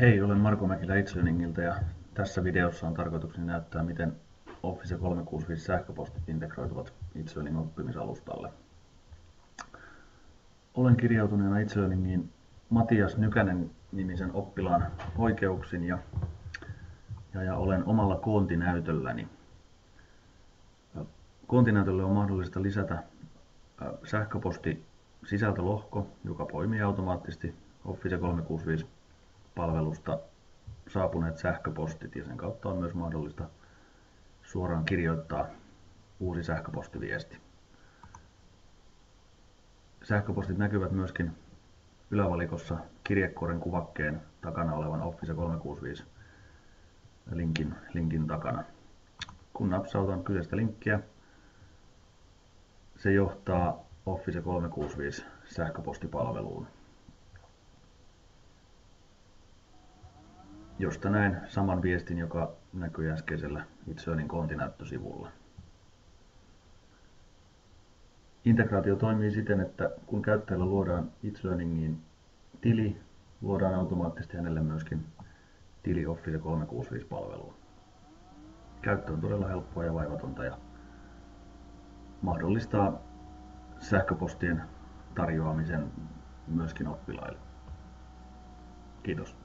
Hei, olen Marko Mäkilä e-Learningiltä ja tässä videossa on tarkoitukseni näyttää, miten Office 365 sähköpostit integroituvat e-Learning oppimisalustalle. Olen kirjautuneena e-Learningiin Matias Nykänen nimisen oppilaan oikeuksin ja olen omalla koontinäytölläni. Koontinäytölle on mahdollista lisätä sähköpostisisältölohko, joka poimii automaattisesti Office 365 palvelusta saapuneet sähköpostit ja sen kautta on myös mahdollista suoraan kirjoittaa uusi sähköpostiviesti. Sähköpostit näkyvät myöskin ylävalikossa kirjekuoren kuvakkeen takana olevan Office 365 linkin takana. Kun napsautan kyseistä linkkiä, se johtaa Office 365 sähköpostipalveluun, josta näen saman viestin, joka näkyi äskeisellä e-Learning koontinäyttösivulla. Integraatio toimii siten, että kun käyttäjällä luodaan e-Learningiin tili, luodaan automaattisesti hänelle myöskin tili Office 365-palveluun. Käyttö on todella helppoa ja vaivatonta ja mahdollistaa sähköpostien tarjoamisen myöskin oppilaille. Kiitos.